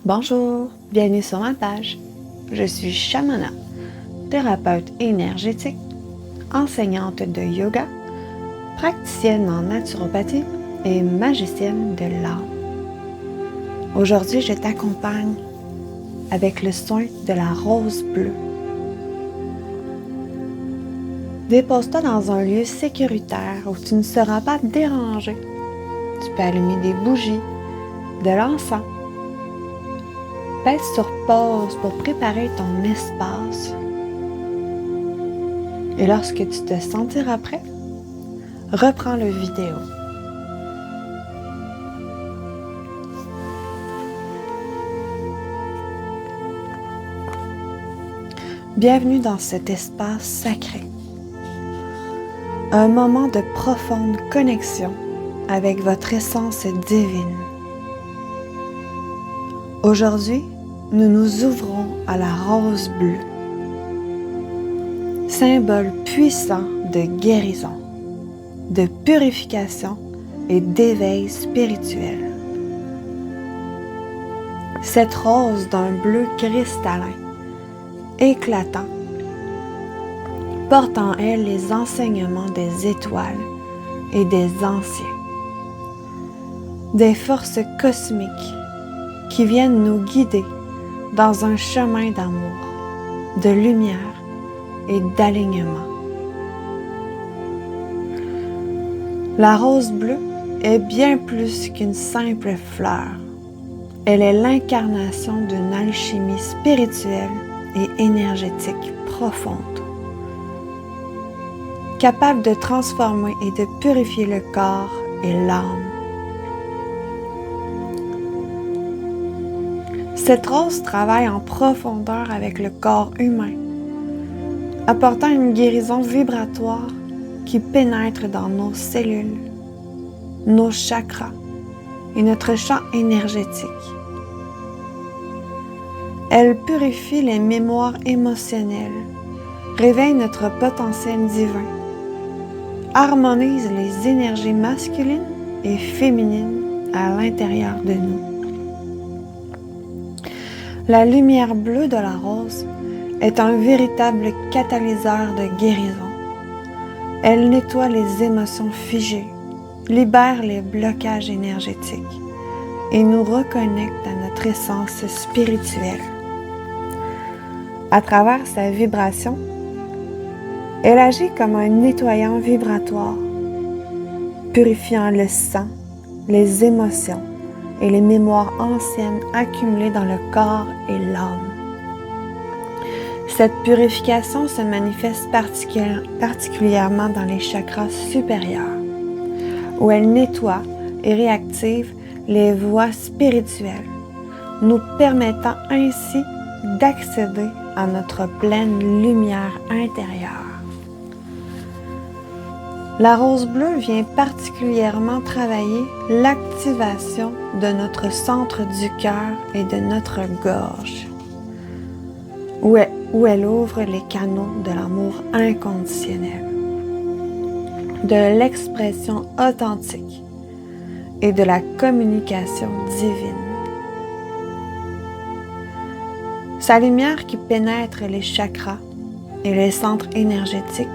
Bonjour, bienvenue sur ma page. Je suis Shamana, thérapeute énergétique, enseignante de yoga, praticienne en naturopathie et magicienne de l'âme. Aujourd'hui, je t'accompagne avec le soin de la rose bleue. Dépose-toi dans un lieu sécuritaire où tu ne seras pas dérangé. Tu peux allumer des bougies, de l'encens. Pèse sur pause pour préparer ton espace. Et lorsque tu te sentiras prêt, reprends le vidéo. Bienvenue dans cet espace sacré. Un moment de profonde connexion avec votre essence divine. Aujourd'hui, nous nous ouvrons à la rose bleue, symbole puissant de guérison, de purification et d'éveil spirituel. Cette rose d'un bleu cristallin, éclatant, porte en elle les enseignements des étoiles et des anciens, des forces cosmiques qui viennent nous guider dans un chemin d'amour, de lumière et d'alignement. La rose bleue est bien plus qu'une simple fleur. Elle est l'incarnation d'une alchimie spirituelle et énergétique profonde, capable de transformer et de purifier le corps et l'âme. Cette rose travaille en profondeur avec le corps humain, apportant une guérison vibratoire qui pénètre dans nos cellules, nos chakras et notre champ énergétique. Elle purifie les mémoires émotionnelles, réveille notre potentiel divin, harmonise les énergies masculines et féminines à l'intérieur de nous. La lumière bleue de la rose est un véritable catalyseur de guérison. Elle nettoie les émotions figées, libère les blocages énergétiques et nous reconnecte à notre essence spirituelle. À travers sa vibration, elle agit comme un nettoyant vibratoire, purifiant le sang, les émotions et les mémoires anciennes accumulées dans le corps et l'âme. Cette purification se manifeste particulièrement dans les chakras supérieurs, où elle nettoie et réactive les voies spirituelles, nous permettant ainsi d'accéder à notre pleine lumière intérieure. La rose bleue vient particulièrement travailler l'activation de notre centre du cœur et de notre gorge, où elle ouvre les canaux de l'amour inconditionnel, de l'expression authentique et de la communication divine. Sa lumière qui pénètre les chakras et les centres énergétiques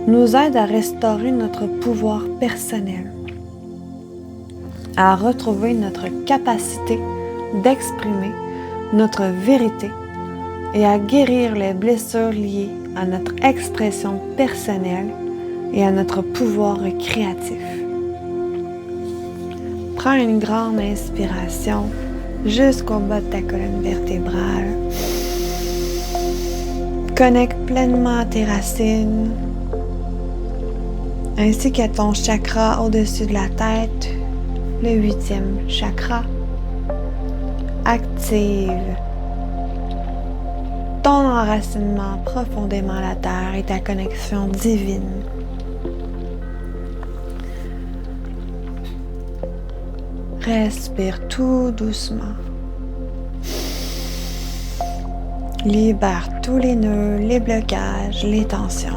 nous aide à restaurer notre pouvoir personnel, à retrouver notre capacité d'exprimer notre vérité et à guérir les blessures liées à notre expression personnelle et à notre pouvoir créatif. Prends une grande inspiration jusqu'au bas de ta colonne vertébrale. Connecte pleinement à tes racines, ainsi qu'à ton chakra au-dessus de la tête, le 8e chakra. Active ton enracinement profondément à la terre et ta connexion divine. Respire tout doucement. Libère tous les nœuds, les blocages, les tensions.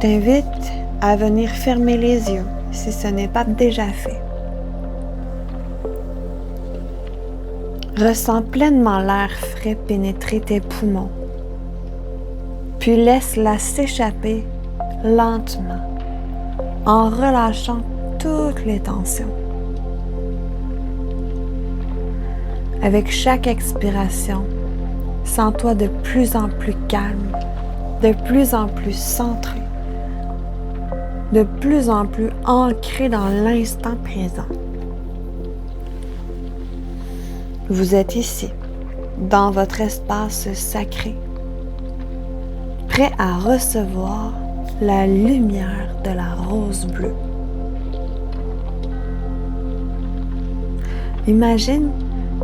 t'invite à venir fermer les yeux si ce n'est pas déjà fait. Ressens pleinement l'air frais pénétrer tes poumons, puis laisse-la s'échapper lentement en relâchant toutes les tensions. Avec chaque expiration, sens-toi de plus en plus calme, de plus en plus centré, de plus en plus ancré dans l'instant présent. Vous êtes ici, dans votre espace sacré, prêt à recevoir la lumière de la rose bleue. Imagine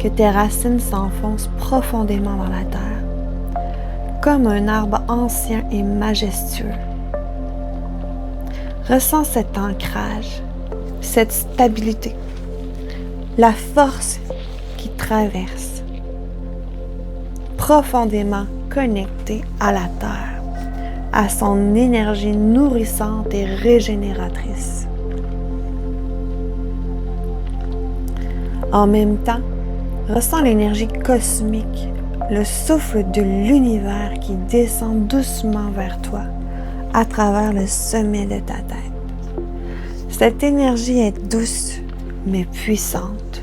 que tes racines s'enfoncent profondément dans la terre, comme un arbre ancien et majestueux. Ressens cet ancrage, cette stabilité, la force qui traverse, profondément connecté à la terre, à son énergie nourrissante et régénératrice. En même temps, ressens l'énergie cosmique, le souffle de l'univers qui descend doucement vers toi à travers le sommet de ta tête. Cette énergie est douce mais puissante.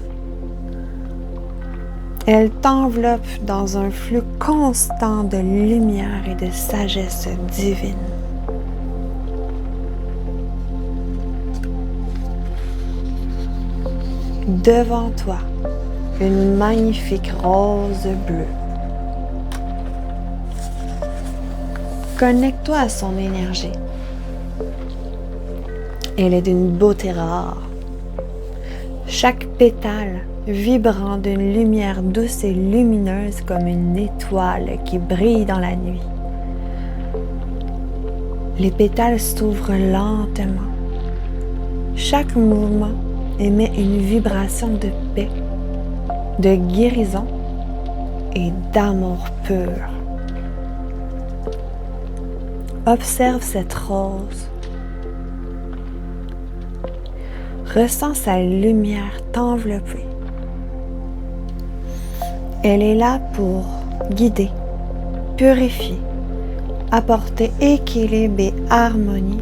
Elle t'enveloppe dans un flux constant de lumière et de sagesse divine. Devant toi, une magnifique rose bleue. Connecte-toi à son énergie. Elle est d'une beauté rare. Chaque pétale vibrant d'une lumière douce et lumineuse comme une étoile qui brille dans la nuit. Les pétales s'ouvrent lentement. Chaque mouvement émet une vibration de paix, de guérison et d'amour pur. Observe cette rose. Ressens sa lumière t'envelopper. Elle est là pour guider, purifier, apporter équilibre et harmonie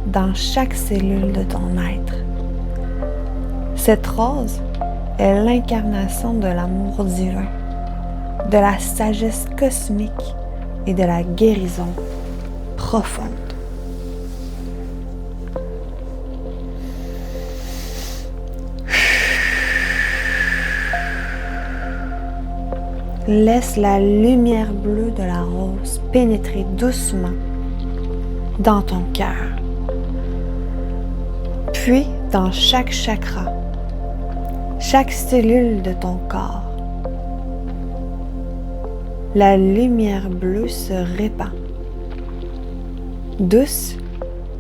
dans chaque cellule de ton être. Cette rose est l'incarnation de l'amour divin, de la sagesse cosmique et de la guérison profonde. Laisse la lumière bleue de la rose pénétrer doucement dans ton cœur, puis dans chaque chakra, chaque cellule de ton corps. La lumière bleue se répand, douce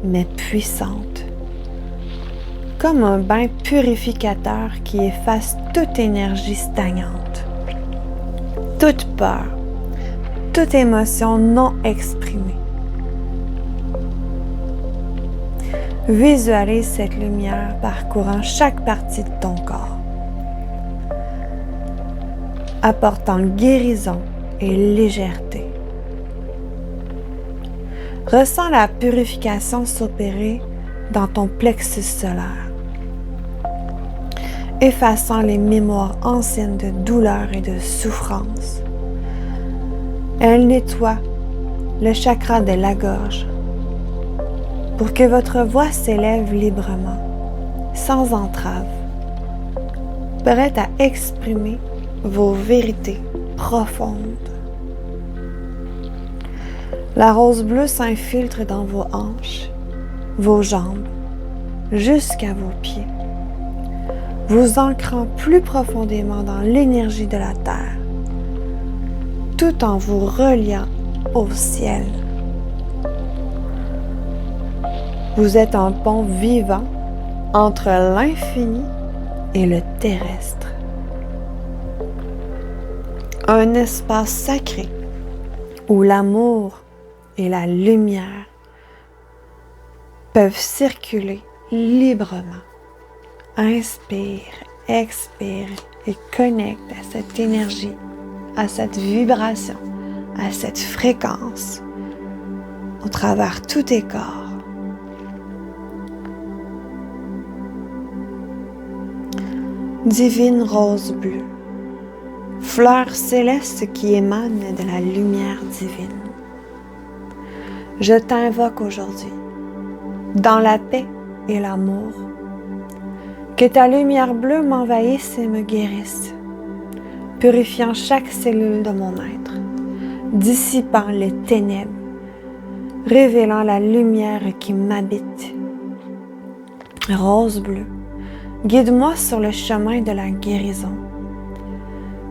mais puissante, comme un bain purificateur qui efface toute énergie stagnante. Toute peur, toute émotion non exprimée. Visualise cette lumière parcourant chaque partie de ton corps, apportant guérison et légèreté. Ressens la purification s'opérer dans ton plexus solaire, effaçant les mémoires anciennes de douleur et de souffrance. Elle nettoie le chakra de la gorge pour que votre voix s'élève librement, sans entrave, prête à exprimer vos vérités profondes. La rose bleue s'infiltre dans vos hanches, vos jambes, jusqu'à vos pieds, vous ancrant plus profondément dans l'énergie de la terre, tout en vous reliant au ciel. Vous êtes un pont vivant entre l'infini et le terrestre. Un espace sacré où l'amour et la lumière peuvent circuler librement. Inspire, expire et connecte à cette énergie, à cette vibration, à cette fréquence au travers tous tes corps. Divine rose bleue, fleur céleste qui émane de la lumière divine. Je t'invoque aujourd'hui, dans la paix et l'amour, que ta lumière bleue m'envahisse et me guérisse, purifiant chaque cellule de mon être, dissipant les ténèbres, révélant la lumière qui m'habite. Rose bleue, guide-moi sur le chemin de la guérison.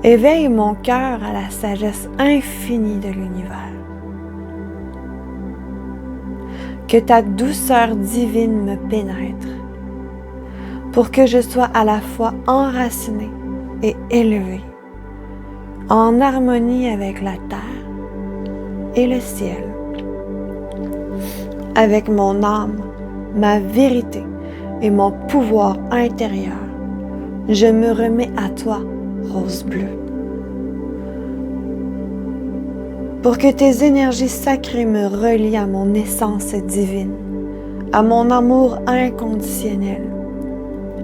Éveille mon cœur à la sagesse infinie de l'univers. Que ta douceur divine me pénètre, pour que je sois à la fois enracinée et élevée, en harmonie avec la terre et le ciel, avec mon âme, ma vérité et mon pouvoir intérieur. Je me remets à toi, rose bleue, pour que tes énergies sacrées me relient à mon essence divine, à mon amour inconditionnel,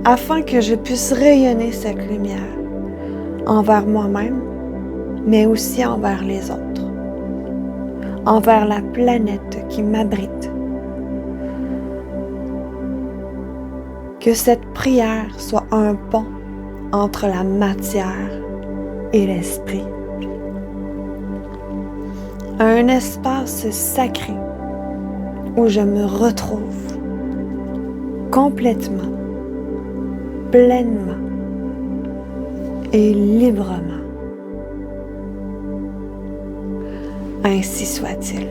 afin que je puisse rayonner cette lumière envers moi-même, mais aussi envers les autres, envers la planète qui m'abrite. Que cette prière soit un pont entre la matière et l'esprit. Un espace sacré où je me retrouve complètement, pleinement et librement. Ainsi soit-il.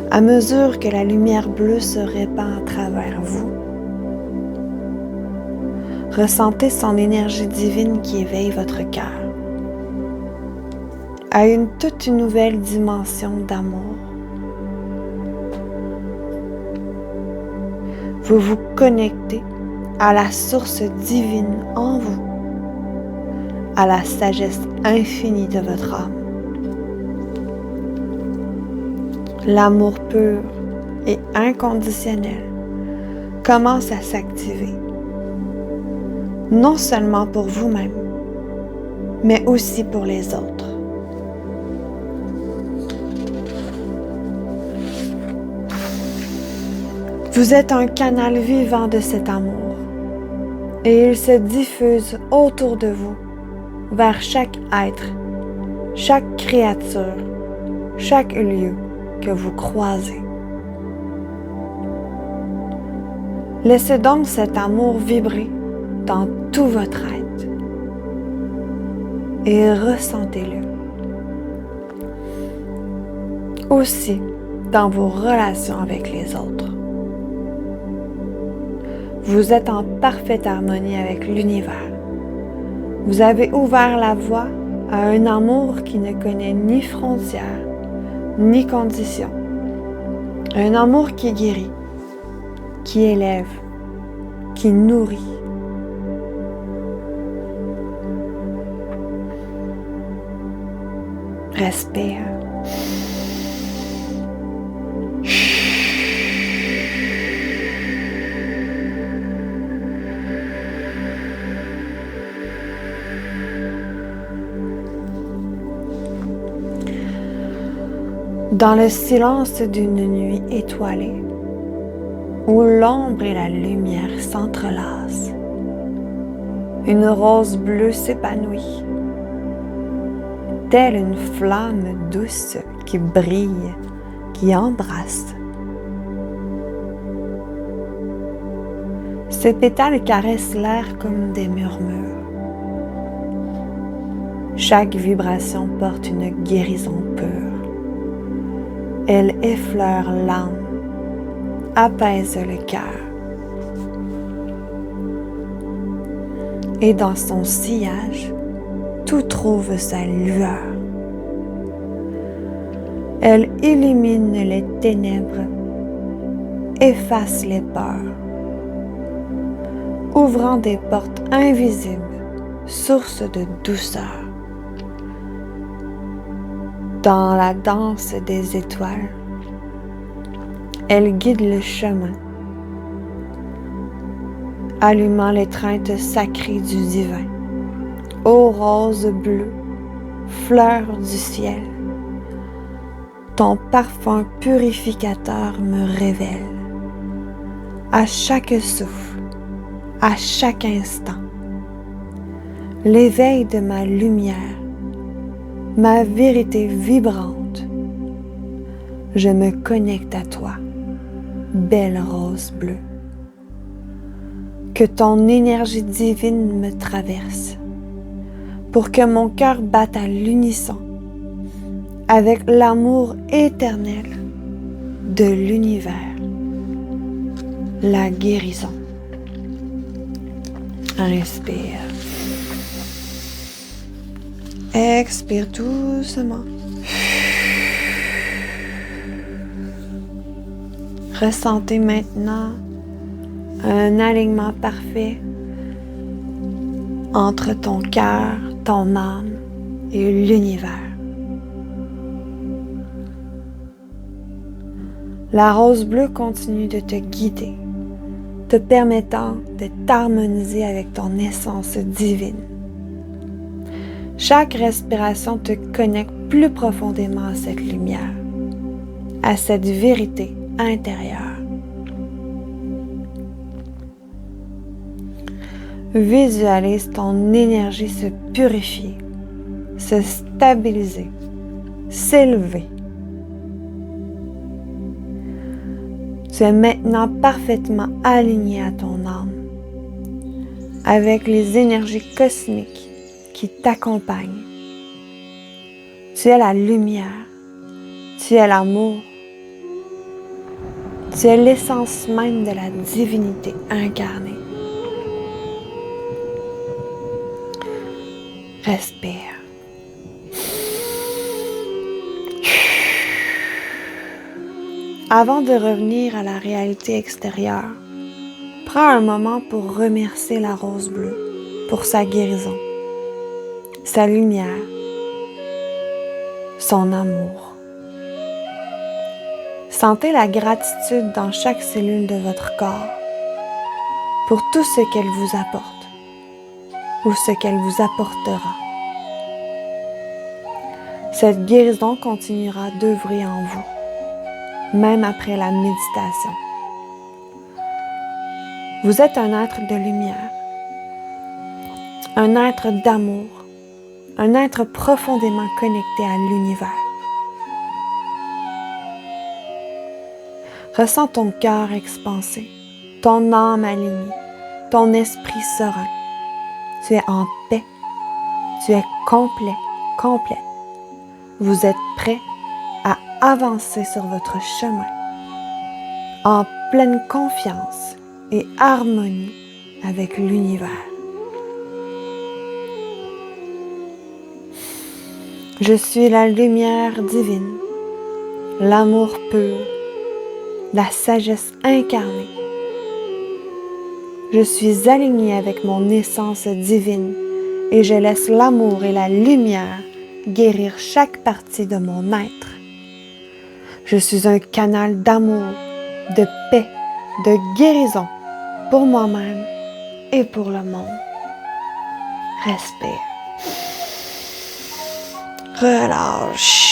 À mesure que la lumière bleue se répand à travers vous, ressentez son énergie divine qui éveille votre cœur à une toute nouvelle dimension d'amour. Vous vous connectez à la source divine en vous, à la sagesse infinie de votre âme. L'amour pur et inconditionnel commence à s'activer, non seulement pour vous-même, mais aussi pour les autres. Vous êtes un canal vivant de cet amour et il se diffuse autour de vous, vers chaque être, chaque créature, chaque lieu que vous croisez. Laissez donc cet amour vibrer dans tout votre être et ressentez-le. Aussi dans vos relations avec les autres. Vous êtes en parfaite harmonie avec l'univers. Vous avez ouvert la voie à un amour qui ne connaît ni frontières, ni conditions. Un amour qui guérit, qui élève, qui nourrit. Respire. Dans le silence d'une nuit étoilée, où l'ombre et la lumière s'entrelacent, une rose bleue s'épanouit, telle une flamme douce qui brille, qui embrasse. Ses pétales caressent l'air comme des murmures. Chaque vibration porte une guérison pure. Elle effleure l'âme, apaise le cœur. Et dans son sillage, tout trouve sa lueur. Elle illumine les ténèbres, efface les peurs, ouvrant des portes invisibles, source de douceur. Dans la danse des étoiles, elle guide le chemin, allumant l'étreinte sacrée du divin. Ô rose bleue, fleur du ciel, ton parfum purificateur me révèle, à chaque souffle, à chaque instant, l'éveil de ma lumière, ma vérité vibrante. Je me connecte à toi, belle rose bleue. Que ton énergie divine me traverse, pour que mon cœur batte à l'unisson avec l'amour éternel de l'univers, la guérison. Inspire. Expire doucement. Ressentez maintenant un alignement parfait entre ton cœur, ton âme et l'univers. La rose bleue continue de te guider, te permettant de t'harmoniser avec ton essence divine. Chaque respiration te connecte plus profondément à cette lumière, à cette vérité intérieure. Visualise ton énergie se purifier, se stabiliser, s'élever. Tu es maintenant parfaitement aligné à ton âme, avec les énergies cosmiques qui t'accompagnent. Tu es la lumière, tu es l'amour, tu es l'essence même de la divinité incarnée. Respire. Avant de revenir à la réalité extérieure, prends un moment pour remercier la rose bleue pour sa guérison, sa lumière, son amour. Sentez la gratitude dans chaque cellule de votre corps pour tout ce qu'elle vous apporte ou ce qu'elle vous apportera. Cette guérison continuera d'œuvrer en vous, même après la méditation. Vous êtes un être de lumière, un être d'amour, un être profondément connecté à l'univers. Ressens ton cœur expansé, ton âme alignée, ton esprit serein. Tu es en paix, tu es complet, complète. Vous êtes prêt à avancer sur votre chemin en pleine confiance et harmonie avec l'univers. Je suis la lumière divine, l'amour pur, la sagesse incarnée. Je suis alignée avec mon essence divine et je laisse l'amour et la lumière guérir chaque partie de mon être. Je suis un canal d'amour, de paix, de guérison pour moi-même et pour le monde. Respire. Relâche.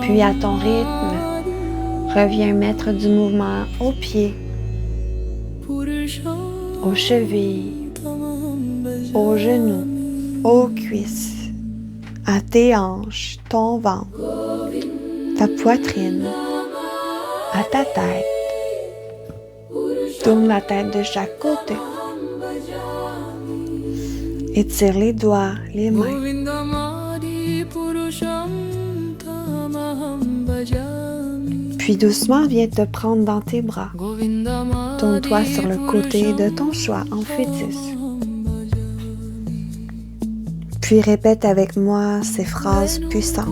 Puis à ton rythme, reviens mettre du mouvement aux pieds, aux chevilles, aux genoux, aux cuisses, à tes hanches, ton ventre, ta poitrine, à ta tête. Tourne la tête de chaque côté. Étire les doigts, les mains. Puis doucement, viens te prendre dans tes bras. Tourne-toi sur le côté de ton choix en fœtus. puis répète avec moi ces phrases puissantes.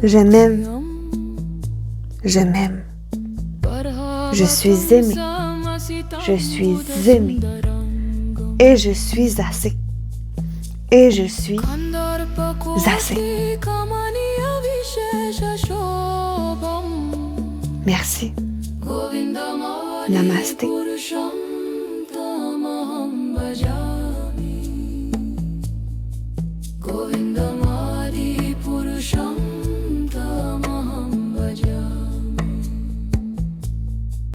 Je m'aime. Je m'aime. Je suis aimé. Je suis aimé. Et je suis assez. Et je suis assez. Merci. Namasté.